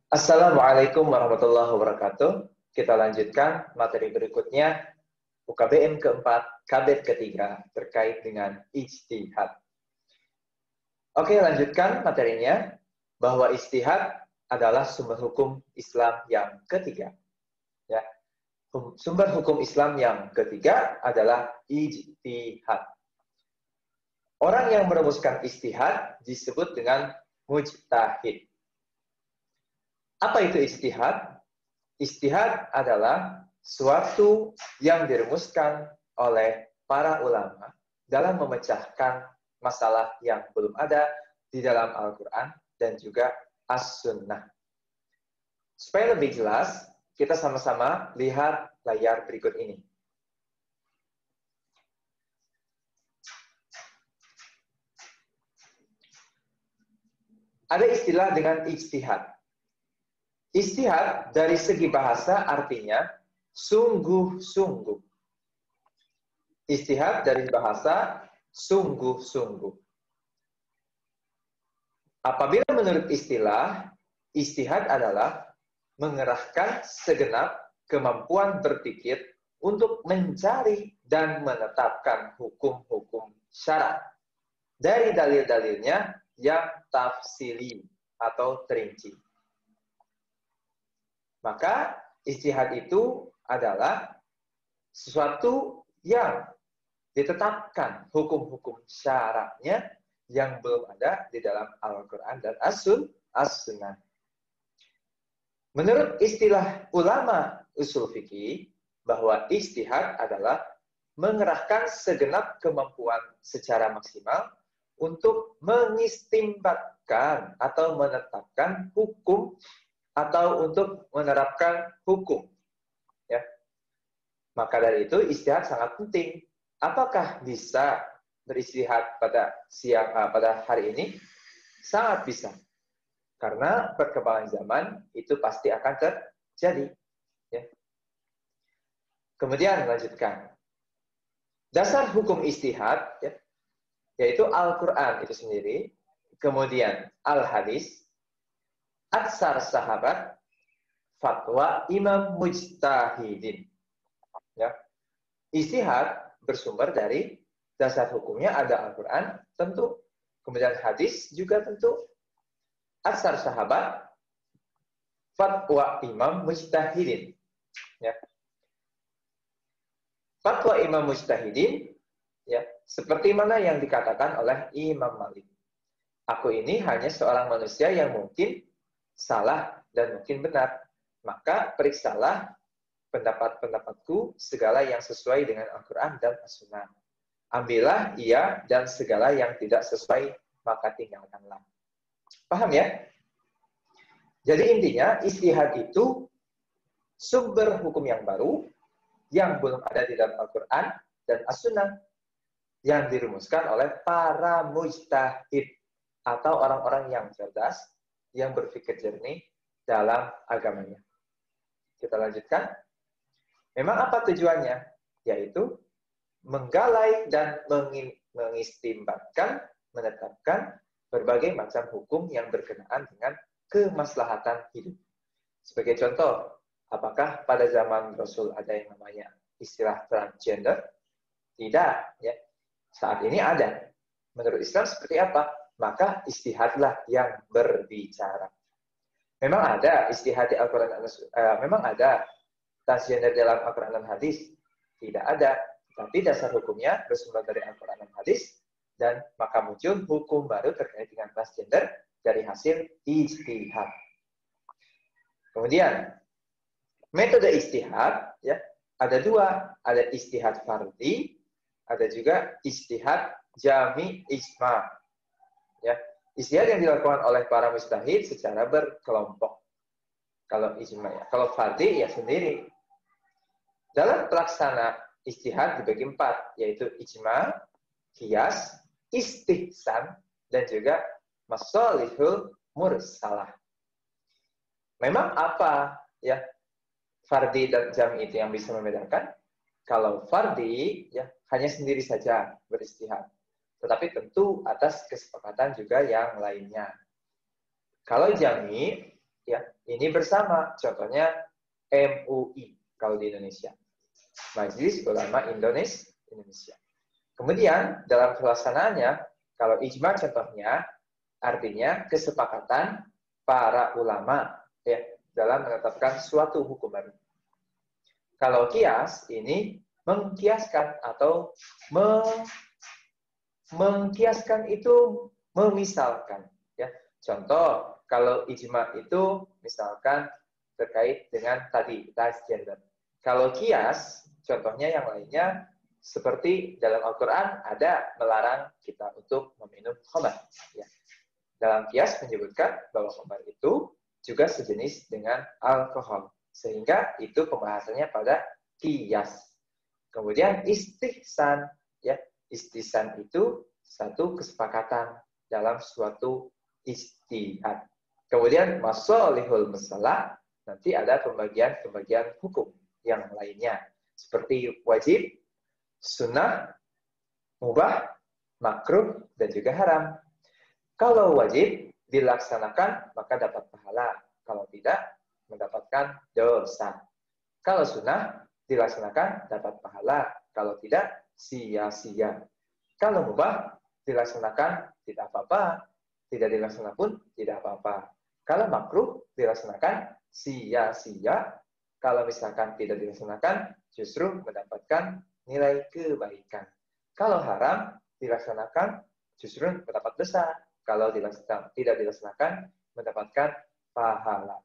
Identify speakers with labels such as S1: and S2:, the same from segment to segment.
S1: Assalamualaikum warahmatullahi wabarakatuh. Kita lanjutkan materi berikutnya, UKBM keempat, KBET ketiga, terkait dengan ijtihad. Oke, lanjutkan materinya, bahwa ijtihad adalah sumber hukum Islam yang ketiga. Ya, sumber hukum Islam yang ketiga adalah ijtihad. Orang yang merumuskan ijtihad disebut dengan mujtahid. Apa itu ijtihad? Ijtihad adalah suatu yang dirumuskan oleh para ulama dalam memecahkan masalah yang belum ada di dalam Al-Quran dan juga As-Sunnah. Supaya lebih jelas, kita sama-sama lihat layar berikut ini. Ada istilah dengan ijtihad. Ijtihad dari segi bahasa artinya sungguh-sungguh. Ijtihad dari bahasa sungguh-sungguh. Apabila menurut istilah, ijtihad adalah mengerahkan segenap kemampuan berpikir untuk mencari dan menetapkan hukum-hukum syarak dari dalil-dalilnya yang tafsili atau terinci. Maka ijtihad itu adalah sesuatu yang ditetapkan hukum-hukum syaraknya yang belum ada di dalam Al-Quran dan As-Sunnah. Menurut istilah ulama usul fikih, bahwa ijtihad adalah mengerahkan segenap kemampuan secara maksimal untuk mengistimbatkan atau menetapkan hukum atau untuk menerapkan hukum. Ya. Maka dari itu ijtihad sangat penting. Apakah bisa berijtihad pada hari ini? Sangat bisa. Karena perkembangan zaman itu pasti akan terjadi. Ya. Kemudian lanjutkan. Dasar hukum ijtihad, ya, yaitu Al-Quran itu sendiri, kemudian Al-Hadis, atsar sahabat, fatwa imam mujtahidin. Ya. Ijtihad bersumber dari dasar hukumnya ada Al-Quran, tentu. Kemudian hadis juga tentu. Atsar sahabat, fatwa imam mujtahidin. Ya. Fatwa imam mujtahidin, ya, seperti mana yang dikatakan oleh Imam Malik. Aku ini hanya seorang manusia yang mungkin salah dan mungkin benar. Maka periksalah pendapat-pendapatku segala yang sesuai dengan Al-Quran dan As-Sunnah. Ambillah ia dan segala yang tidak sesuai, maka tinggalkanlah. Paham ya? Jadi intinya, ijtihad itu sumber hukum yang baru, yang belum ada di dalam Al-Quran dan As-Sunnah, yang dirumuskan oleh para mujtahid, atau orang-orang yang cerdas, yang berpikir jernih dalam agamanya. Kita lanjutkan. Memang apa tujuannya? Yaitu menggalai dan mengistimbatkan, menetapkan berbagai macam hukum yang berkenaan dengan kemaslahatan hidup. Sebagai contoh, apakah pada zaman Rasul ada yang namanya istilah transgender? Tidak. Ya. Saat ini ada. Menurut Islam seperti apa? Maka ijtihadlah yang berbicara. Memang ada ijtihad di Al-Quran, memang ada transgender dalam Al-Quran dan hadis. Tidak ada. Tapi dasar hukumnya bersumber dari Al-Quran dan hadis. Dan maka muncul hukum baru terkait dengan transgender dari hasil ijtihad. Kemudian, metode ijtihad, ya, ada dua. Ada ijtihad fardhi, ada juga ijtihad jami ijma. Ya, ijtihad yang dilakukan oleh para mujtahid secara berkelompok. Kalau ijma, ya. Kalau fardhi, ya sendiri. Dalam pelaksana ijtihad dibagi 4, yaitu ijma, qiyas, istihsan, dan juga masalihul mursalah. Memang apa, ya, fardhi dan jami itu yang bisa membedakan? Kalau fardhi, ya, hanya sendiri saja berijtihad. Tetapi tentu atas kesepakatan juga yang lainnya. Kalau jami, Ya, ini bersama. Contohnya MUI kalau di Indonesia. Majelis Ulama Indonesia. Kemudian dalam pelaksanaannya, kalau ijma contohnya artinya kesepakatan para ulama ya dalam menetapkan suatu hukum baru. Kalau kias ini mengkiaskan atau mengkiaskan itu memisalkan ya. Contoh kalau ijma itu misalkan terkait dengan tadi transgender. Kalau kias contohnya yang lainnya seperti dalam Al-Qur'an ada melarang kita untuk meminum khamar ya. Dalam kias menyebutkan bahwa khamar itu juga sejenis dengan alkohol. Sehingga itu pembahasannya pada kias. Kemudian istihsan ya. Istihsan itu satu kesepakatan dalam suatu ijtihad. Kemudian masalihul masalah nanti ada pembagian hukum yang lainnya seperti wajib, sunnah, mubah, makruh dan juga haram. Kalau wajib dilaksanakan maka dapat pahala, kalau tidak mendapatkan dosa. Kalau sunnah dilaksanakan dapat pahala, kalau tidak sia-sia. Kalau mubah dilaksanakan tidak apa-apa, tidak dilaksanakan pun tidak apa-apa. Kalau makruh dilaksanakan sia-sia, kalau misalkan tidak dilaksanakan justru mendapatkan nilai kebaikan. Kalau haram dilaksanakan justru mendapat dosa, kalau tidak dilaksanakan mendapatkan pahala.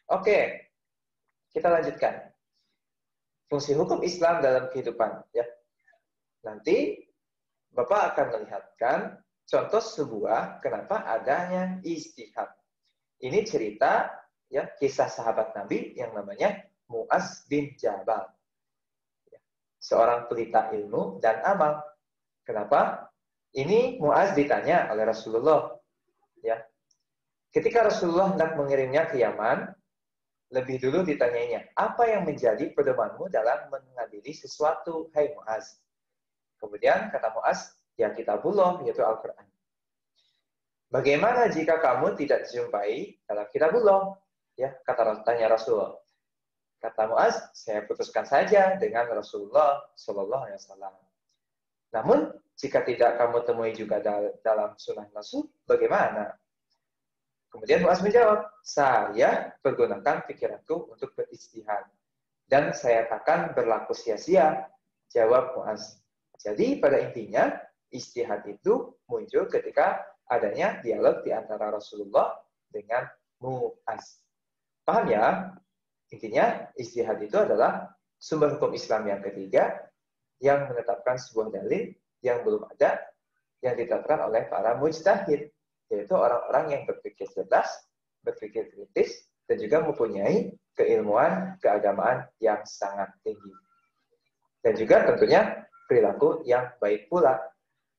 S1: Oke, kita lanjutkan. Fungsi hukum Islam dalam kehidupan ya. Nanti Bapak akan melihatkan contoh sebuah kenapa adanya ijtihad. Ini cerita ya kisah sahabat Nabi yang namanya Mu'az bin Jabal. Seorang pelita ilmu dan amal. Kenapa? Ini Mu'az ditanya oleh Rasulullah ya. Ketika Rasulullah hendak mengirimnya ke Yaman, lebih dulu ditanyainya, apa yang menjadi pedomanmu dalam mengadili sesuatu, hai Mu'az? Kemudian kata Mu'az, ya kitabullah, yaitu Al-Quran. Bagaimana jika kamu tidak dijumpai dalam kitabullah? Ya, tanya Rasulullah. Kata Mu'az, saya putuskan saja dengan Rasulullah Sallallahu Alaihi Wasallam. Namun, jika tidak kamu temui juga dalam sunnah Rasul, bagaimana? Kemudian Mu'az menjawab, saya pergunakan pikiranku untuk berijtihad. Dan saya akan berlaku sia-sia, jawab Mu'az. Jadi pada intinya, ijtihad itu muncul ketika adanya dialog di antara Rasulullah dengan Mu'az. Paham ya? Intinya, ijtihad itu adalah sumber hukum Islam yang ketiga yang menetapkan sebuah dalil yang belum ada yang ditetapkan oleh para mujtahid, yaitu orang-orang yang berpikir cerdas, berpikir kritis, dan juga mempunyai keilmuan keagamaan yang sangat tinggi. Dan juga tentunya perilaku yang baik pula.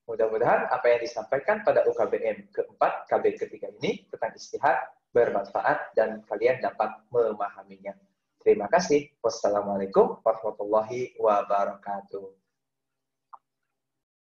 S1: Mudah-mudahan apa yang disampaikan pada UKBM keempat, KB ketiga ini tentang ijtihad bermanfaat dan kalian dapat memahaminya. Terima kasih. Wassalamualaikum warahmatullahi wabarakatuh.